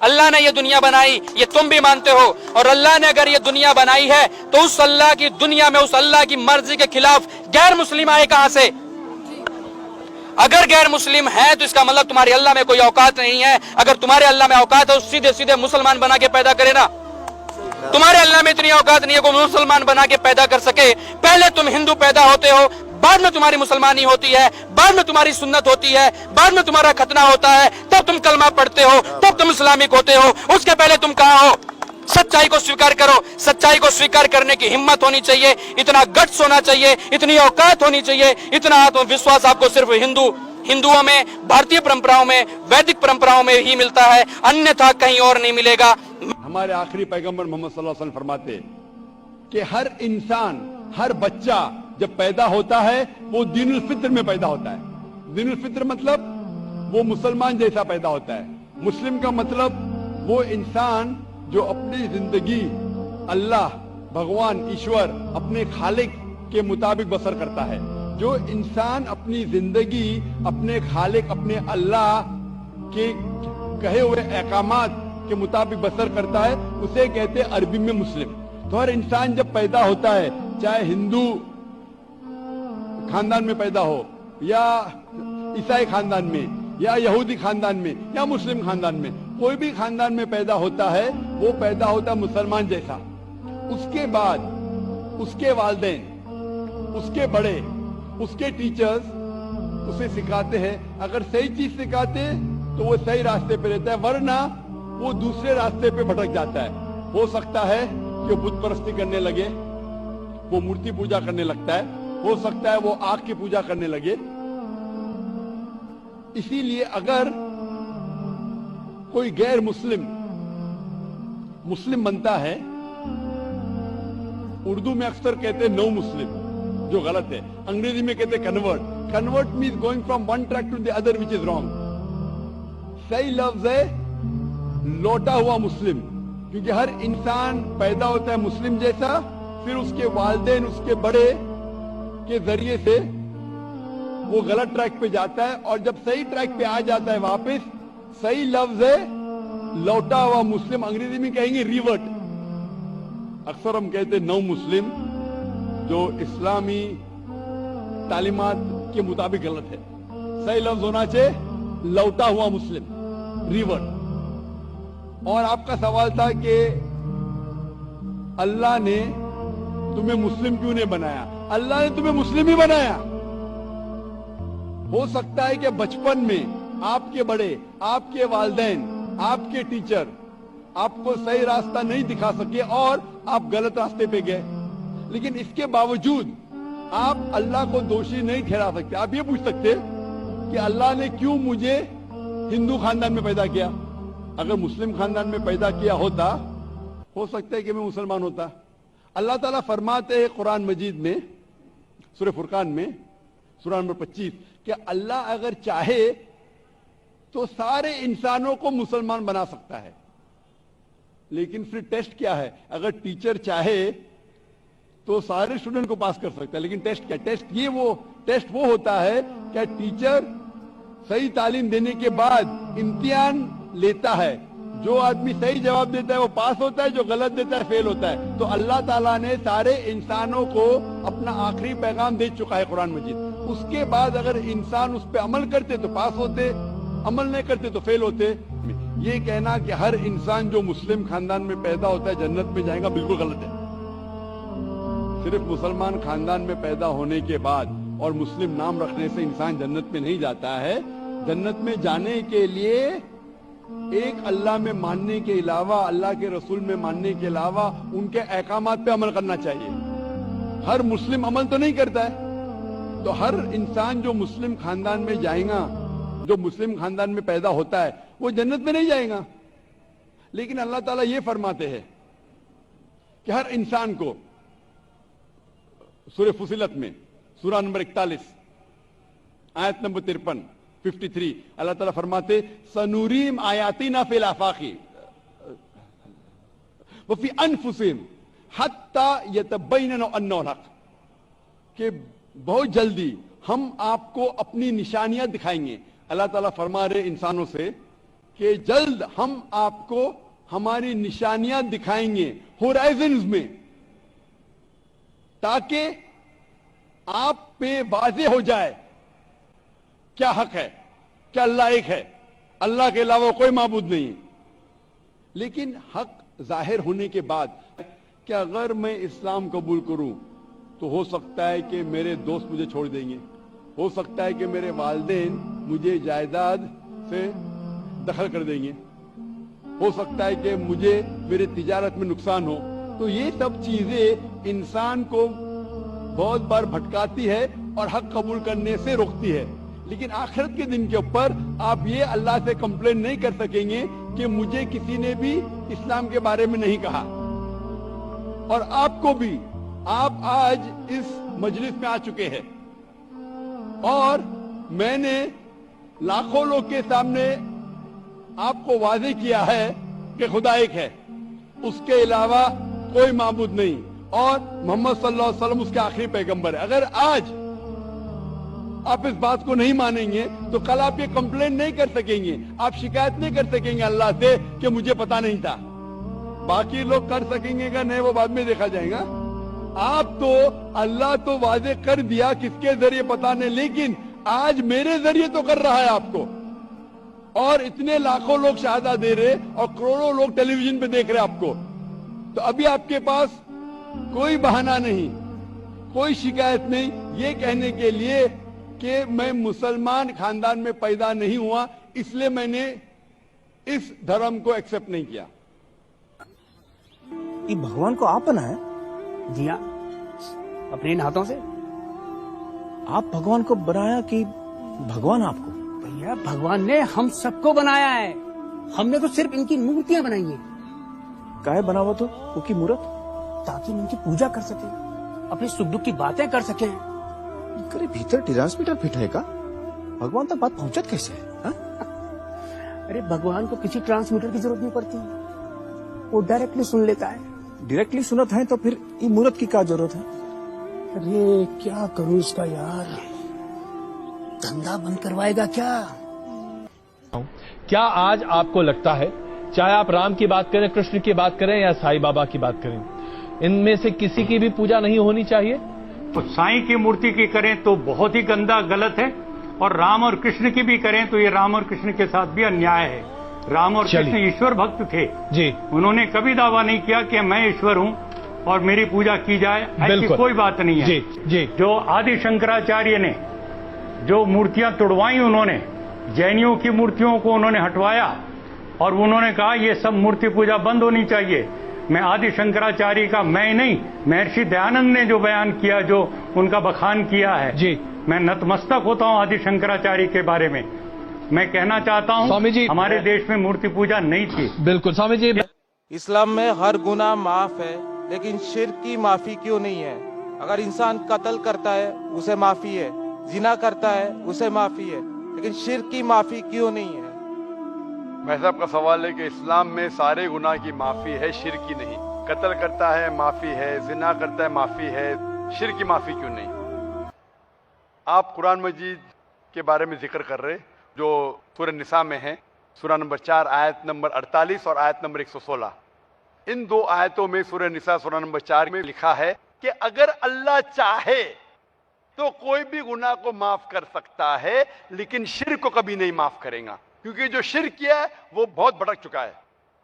اللہ نے یہ دنیا بنائی، یہ تم بھی مانتے ہو، اور اللہ نے اگر یہ دنیا بنائی ہے تو اس اللہ کی دنیا میں اس اللہ کی مرضی کے خلاف غیر مسلم آئے کہاں سے؟ اگر غیر مسلم ہے تو اس کا مطلب تمہاری اللہ میں کوئی اوقات نہیں ہے۔ اگر تمہارے اللہ میں اوقات ہے تو سیدھے سیدھے مسلمان بنا کے پیدا کرے نا۔ تمہارے اللہ میں اتنی اوقات نہیں ہے کوئی مسلمان بنا کے پیدا کر سکے۔ پہلے تم ہندو پیدا ہوتے ہو، بعد میں تمہاری مسلمانی ہوتی ہے، بعد میں تمہاری سنت ہوتی ہے، بعد میں تمہارا ختنہ ہوتا ہے، تب تم کلمہ پڑھتے ہو، تب تم اسلامک ہوتے ہو۔ اس کے پہلے تم کہاں ہو؟ سچائی کو سویکار کرو۔ سچائی کو سویکار کرنے کی ہمت ہونی چاہیے، اتنا گٹس ہونا چاہیے، اتنی اوقات ہونی چاہیے، اتنا آتم وشواس آپ کو صرف ہندوؤں میں، بھارتی پرمپراؤں میں، ویدک پرمپراؤں میں ہی ملتا ہے، انیتھا کہیں اور نہیں ملے گا۔ ہمارے آخری پیغمبر محمد صلی اللہ علیہ وسلم فرماتے کہ ہر انسان، ہر بچہ جب پیدا ہوتا ہے وہ دین الفطر میں پیدا ہوتا ہے۔ دین الفطر مطلب وہ مسلمان جیسا پیدا ہوتا ہے۔ مسلم کا مطلب وہ انسان جو اپنی زندگی اللہ، بھگوان، ایشور، اپنے خالق کے مطابق بسر کرتا ہے۔ جو انسان اپنی زندگی اپنے خالق، اپنے اللہ کے کہے ہوئے احکامات کے مطابق بسر کرتا ہے، اسے کہتے ہیں عربی میں مسلم۔ تو ہر انسان جب پیدا ہوتا ہے، چاہے ہندو خاندان میں پیدا ہو، یا عیسائی خاندان میں، یا یہودی خاندان میں، یا مسلم خاندان میں، کوئی بھی خاندان میں پیدا ہوتا ہے، وہ پیدا ہوتا ہے مسلمان جیسا۔ اس کے بعد اس کے والدین، اس کے بڑے، اس کے ٹیچرز اسے سکھاتے ہیں۔ اگر صحیح چیز سکھاتے تو وہ صحیح راستے پہ رہتا ہے، ورنہ وہ دوسرے راستے پہ بھٹک جاتا ہے۔ ہو سکتا ہے کہ بت پرستی کرنے لگے، وہ مورتی پوجا کرنے لگتا ہے، ہو سکتا ہے وہ آگ کی پوجا کرنے لگے۔ اسی لیے اگر کوئی غیر مسلم بنتا ہے، اردو میں اکثر کہتے ہیں نو مسلم، جو غلط ہے۔ انگریزی میں کہتے ہیں convert. Convert means going from one track to the other, which is wrong۔ صحیح لفظ ہے لوٹا ہوا مسلم، کیونکہ ہر انسان پیدا ہوتا ہے مسلم جیسا، پھر اس کے والدین، اس کے بڑے کے ذریعے سے وہ غلط ٹریک پہ جاتا ہے، اور جب صحیح ٹریک پہ آ جاتا ہے واپس، صحیح لفظ ہے لوٹا ہوا مسلم۔ انگریزی میں کہیں گے ریورٹ۔ اکثر ہم کہتے ہیں نو مسلم، جو اسلامی تعلیمات کے مطابق غلط ہے۔ صحیح لفظ ہونا چاہیے لوٹا ہوا مسلم، ریورٹ۔ اور آپ کا سوال تھا کہ اللہ نے تمہیں مسلم کیوں نہیں بنایا؟ اللہ نے تمہیں مسلم ہی بنایا۔ ہو سکتا ہے کہ بچپن میں آپ کے بڑے، آپ کے والدین، آپ کے ٹیچر آپ کو صحیح راستہ نہیں دکھا سکے اور آپ غلط راستے پہ گئے، لیکن اس کے باوجود آپ اللہ کو دوشی نہیں ٹھہرا سکتے۔ آپ یہ پوچھ سکتے کہ اللہ نے کیوں مجھے ہندو خاندان میں پیدا کیا؟ اگر مسلم خاندان میں پیدا کیا ہوتا، ہو سکتا ہے کہ میں مسلمان ہوتا۔ اللہ تعالیٰ فرماتے ہیں قرآن مجید میں، سورہ فرقان میں، سورہ نمبر 25، کہ اللہ اگر چاہے تو سارے انسانوں کو مسلمان بنا سکتا ہے، لیکن پھر ٹیسٹ کیا ہے؟ اگر ٹیچر چاہے تو سارے اسٹوڈنٹ کو پاس کر سکتا ہے، لیکن ٹیسٹ کیا؟ ٹیسٹ وہ ہوتا ہے کہ ٹیچر صحیح تعلیم دینے کے بعد امتحان لیتا ہے، جو آدمی صحیح جواب دیتا ہے وہ پاس ہوتا ہے، جو غلط دیتا ہے فیل ہوتا ہے۔ تو اللہ تعالیٰ نے سارے انسانوں کو اپنا آخری پیغام دے چکا ہے قرآن مجید۔ اس کے بعد اگر انسان اس پہ عمل کرتے تو پاس ہوتے، عمل نہیں کرتے تو فیل ہوتے۔ یہ کہنا کہ ہر انسان جو مسلم خاندان میں پیدا ہوتا ہے جنت میں جائے گا، بالکل غلط ہے۔ صرف مسلمان خاندان میں پیدا ہونے کے بعد اور مسلم نام رکھنے سے انسان جنت میں نہیں جاتا ہے۔ جنت میں جانے کے لیے ایک اللہ میں ماننے کے علاوہ، اللہ کے رسول میں ماننے کے علاوہ ان کے احکامات پہ عمل کرنا چاہیے۔ ہر مسلم عمل تو نہیں کرتا ہے، تو ہر انسان جو مسلم خاندان میں جائے گا، جو مسلم خاندان میں پیدا ہوتا ہے، وہ جنت میں نہیں جائے گا۔ لیکن اللہ تعالیٰ یہ فرماتے ہیں کہ ہر انسان کو، سورہ فصلت میں، سورہ نمبر 41، آیت نمبر 53، اللہ تعالیٰ فرماتے سنوریم آیاتنا فی الآفاق وفی انفسہم حتی یتبین انہ الحق، کہ بہت جلدی ہم آپ کو اپنی نشانیاں دکھائیں گے۔ اللہ تعالیٰ فرما رہے انسانوں سے کہ جلد ہم آپ کو ہماری نشانیاں دکھائیں گے ہورائزنز میں، تاکہ آپ پہ واضح ہو جائے کیا حق ہے، کیا اللہ ایک ہے، اللہ کے علاوہ کوئی معبود نہیں ہے۔ لیکن حق ظاہر ہونے کے بعد کہ اگر میں اسلام قبول کروں تو ہو سکتا ہے کہ میرے دوست مجھے چھوڑ دیں گے، ہو سکتا ہے کہ میرے والدین مجھے جائیداد سے دخل کر دیں گے، ہو سکتا ہے کہ مجھے میرے تجارت میں نقصان ہو۔ تو یہ سب چیزیں انسان کو بہت بار بھٹکاتی ہے اور حق قبول کرنے سے روکتی ہے۔ لیکن آخرت کے دن کے اوپر آپ یہ اللہ سے کمپلین نہیں کر سکیں گے کہ مجھے کسی نے بھی اسلام کے بارے میں نہیں کہا، اور آپ کو بھی، آپ آج اس مجلس میں آ چکے ہیں اور میں نے لاکھوں لوگ کے سامنے آپ کو واضح کیا ہے کہ خدا ایک ہے، اس کے علاوہ کوئی معبود نہیں، اور محمد صلی اللہ علیہ وسلم اس کے آخری پیغمبر ہے۔ اگر آج آپ اس بات کو نہیں مانیں گے تو کل آپ یہ کمپلین نہیں کر سکیں گے، آپ شکایت نہیں کر سکیں گے اللہ سے کہ مجھے پتا نہیں تھا۔ باقی لوگ کر سکیں گے کہ نہیں، وہ بعد میں دیکھا جائے گا۔ آپ تو اللہ تو واضح کر دیا کس کے ذریعے پتا نہیں، لیکن آج میرے ذریعے تو کر رہا ہے آپ کو، اور اتنے لاکھوں لوگ شہادہ دے رہے اور کروڑوں لوگ ٹیلی ویژن پہ دیکھ رہے آپ کو۔ تو ابھی آپ کے پاس کوئی بہانہ نہیں، کوئی شکایت نہیں یہ کہنے کے لیے کہ میں مسلمان خاندان میں پیدا نہیں ہوا، اس لیے میں نے اس دھرم کو ایکسپٹ نہیں کیا۔ یہ بھگوان کو آپ بنائے؟ جی ہاں، اپنے ان ہاتھوں سے۔ آپ بھگوان کو بنایا کہ بھگوان آپ کو؟ بھیا بھگوان نے ہم سب کو بنایا ہے، ہم نے تو صرف ان کی مورتیاں بنائی ہیں۔ کاہے بنا ہوا تو وہ کی مورت؟ تاکہ ان کی پوجا کر سکیں، اپنے سکھ دکھ کی باتیں کر سکیں۔ کرے بھیتر ٹرانسمیٹر فٹ ہے کا؟ بھگوان تک بات پہنچت کیسے ہے؟ ارے بھگوان کو کسی ٹرانسمیٹر کی ضرورت نہیں پڑتی، وہ ڈائریکٹلی سن لیتا ہے۔ ڈائریکٹلی سنت ہے تو پھر یہ مورت کی کیا ضرورت ہے؟ ارے کیا کروں اس کا یار، دھندا بند کروائے گا کیا؟ کیا آج آپ کو لگتا ہے، چاہے آپ رام کی بات کریں، کرشن کی بات کریں یا سائی بابا کی بات کریں، ان میں سے کسی کی بھی پوجا نہیں ہونی چاہیے؟ تو سائیں کی مورتی کی کریں تو بہت ہی گندا غلط ہے، اور رام اور کرشن کی بھی کریں تو یہ رام اور کرشن کے ساتھ بھی انیائے ہے۔ رام اور کرشن ایشور بھکت تھے جی، انہوں نے کبھی دعویٰ نہیں کیا کہ میں ایشور ہوں اور میری پوجا کی جائے، ایسی کوئی بات نہیں ہے۔ جی جی، جو آدی شنکراچاریہ نے جو مورتیاں توڑوائیں، انہوں نے جینیوں کی مورتیوں کو انہوں نے ہٹوایا اور انہوں نے کہا یہ سب مورتی پوجا بند ہونی چاہیے۔ میں آدی شنکراچاریہ کا میں نہیں، مہرشی دیانند نے جو بیان کیا، جو ان کا بخان کیا ہے، جی میں نتمستک ہوتا ہوں آدی شنکراچاریہ کے بارے میں۔ میں کہنا چاہتا ہوں سوامی جی، ہمارے دیش میں مورتی پوجا نہیں تھی۔ بالکل سوامی جی، اسلام میں ہر گناہ معاف ہے، لیکن شرک کی معافی کیوں نہیں ہے؟ اگر انسان قتل کرتا ہے اسے معافی ہے، زنا کرتا ہے اسے معافی ہے، لیکن شرک کی معافی کیوں نہیں ہے؟ میں صاحب کا سوال ہے کہ اسلام میں سارے گناہ کی معافی ہے، شرک کی نہیں۔ قتل کرتا ہے معافی ہے، زنا کرتا ہے معافی ہے، شرک کی معافی کیوں نہیں؟ آپ قرآن مجید کے بارے میں ذکر کر رہے جو سورہ نساء میں ہے، سورہ نمبر 4 آیت نمبر 48 اور آیت نمبر 116۔ ان دو آیتوں میں سورہ نساء سورہ نمبر 4 میں لکھا ہے کہ اگر اللہ چاہے تو کوئی بھی گناہ کو معاف کر سکتا ہے، لیکن شرک کو کبھی نہیں معاف کرے گا، کیونکہ جو شرک کیا ہے وہ بہت بھٹک چکا ہے۔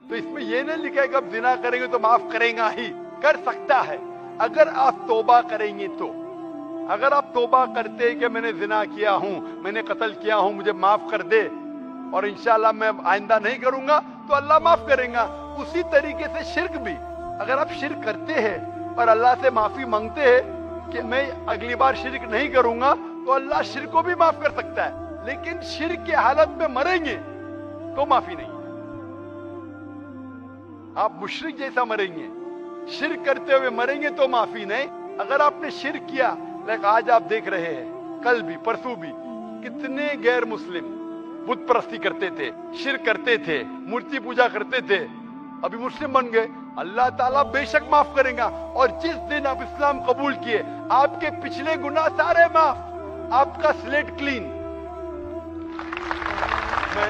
تو اس میں یہ نہیں لکھا ہے کہ اب زنا کریں گے تو معاف کرے گا ہی، کر سکتا ہے اگر آپ توبہ کریں گے تو۔ اگر آپ توبہ کرتے کہ میں نے زنا کیا ہوں، میں نے قتل کیا ہوں، مجھے معاف کر دے اور انشاءاللہ میں آئندہ نہیں کروں گا، تو اللہ معاف کرے گا۔ اسی طریقے سے شرک بھی، اگر آپ شرک کرتے ہیں اور اللہ سے معافی مانگتے ہیں کہ میں اگلی بار شرک نہیں کروں گا، تو اللہ شرک کو بھی معاف کر سکتا ہے، لیکن شرک کی حالت میں مریں گے تو معافی نہیں۔ آپ مشرک جیسا مریں گے، شرک کرتے ہوئے مریں گے تو معافی نہیں۔ اگر آپ نے شرک کیا، لیکن آج آپ دیکھ رہے ہیں، کل بھی پرسوں بھی کتنے غیر مسلم بت پرستی کرتے تھے، شرک کرتے تھے، مورتی پوجا کرتے تھے، ابھی مسلم بن گئے۔ اللہ تعالیٰ بے شک معاف کریں گا، اور جس دن آپ اسلام قبول کیے، آپ کے پچھلے گناہ سارے معاف، آپ کا سلیٹ کلین۔ میں